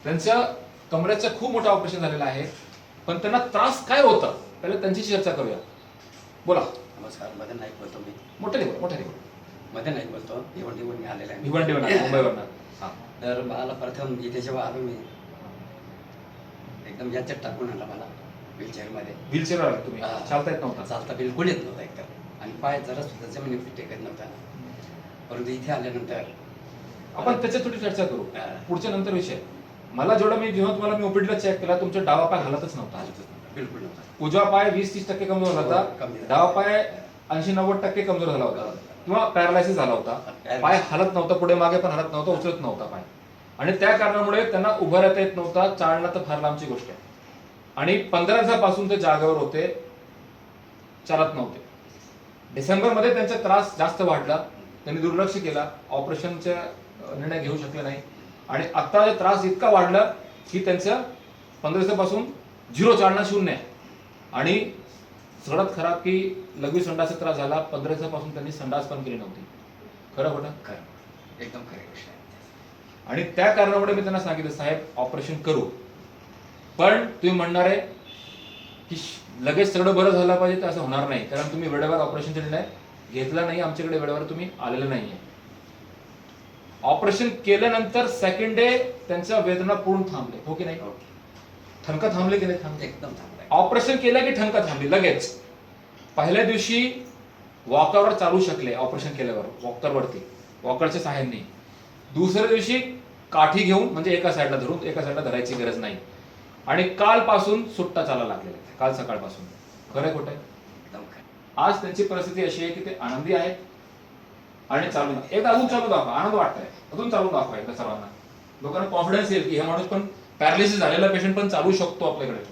त्यांच्या कमरेचं खूप मोठं ऑपरेशन झालेलं आहे, पण त्यांना त्रास काय होता पहिले त्यांची चर्चा करूया. बोला. नमस्कार, मदन नाईक बोलतो मी. मोठे बोला. मदन नाईक बोलतो. भिवंडीवरून आलेला आहे. भिवंडीवरून मुंबईवरून. तर मला प्रथम इथे जेव्हा आलो मी एकदम याच्यात टाकून आला मला व्हीलचेअरमध्ये. व्हीलचेअर आला तुम्ही? चालता येत नव्हता? चालता बिलकुल येत नव्हता एकदम, आणि पाय जरा सुद्धा जमिनीवर टेकत नव्हता. परंतु इथे आल्यानंतर आपण त्याच्यात थोडी चर्चा करू, पुढच्या नंतर विषय. मला जेव्हा तुम्हाला मी ओपीडीला चेक केला, तुमचा डावा पाय हलतच नव्हता. बिलकुल नव्हता. उजवा पाय 20-30% कमजोर झाला होता, डावा पाय 80-90% कमजोर झाला होता किंवा पॅरालायसिस झाला होता. पाय हलत नव्हता, पुढे मागे पण हलत नव्हता, उचलत नव्हता पाय. आणि त्या कारणामुळे त्यांना उभं राहता येत नव्हता. चालणं तर फार लांबची गोष्ट आहे. आणि 15 दिवसापासून ते जागेवर होते, चालत नव्हते. डिसेंबरमध्ये त्यांचा त्रास जास्त वाढला, त्यांनी दुर्लक्ष केला, ऑपरेशनचा निर्णय घेऊ शकले नाही. आणि आता त्रास इतका वाढला की त्यांचं 15 दिवसापासून 0 चालणं शून्य आहे. आणि सगळ्यात खराब की लघवी संडासचा त्रास झाला. 15 दिवसापासून त्यांनी संडास पण केली नव्हती. खरं खोटं? खरं, एकदम खरी गोष्ट आहे. आणि त्या कारणामुळे मी त्यांना सांगितलं, साहेब ऑपरेशन करू, पण तुम्ही म्हणणार आहे की लगेच सगळं बरं झालं पाहिजे, तर असं होणार नाही. कारण तुम्ही वेळेवर ऑपरेशनचा निर्णय घेतला नाही, आमच्याकडे वेळेवर तुम्ही आलेलं नाहीये. ऑपरेशन केल्यानंतर सेकंड डे त्यांच्या वेदना पूर्ण थांबले, हो की नाही? ठणका थांबले की नाही? थांबले, एकदम थांबलाय. ऑपरेशन केलं की ठणका थांबली लगेच. पहिल्या दिवशी वॉकरवर चालू शकले, ऑपरेशन केल्यावर वॉकरवरती, वॉकरच्या सहाय्याने. दुसऱ्या दिवशी काठी घेऊन, म्हणजे एका साईडला धरून एका साईडला धरायची गरज नाही. आणि कालपासून सुट्टा चालायला लागलेला आहे, काल सकाळपासून. खरं खोटं? एकदम खरं. आज त्यांची परिस्थिती अशी आहे की ते आनंदी आहेत आणि चालू एकदा अजून चालू दाखवा, आनंद वाटतंय, अजून चालू दाखवा एकदा सर्वांना. लोकांना कॉन्फिडन्स येईल की हे माणूस पण पॅरालिसिस झालेला पेशंट पण चालू शकतो आपल्याकडे.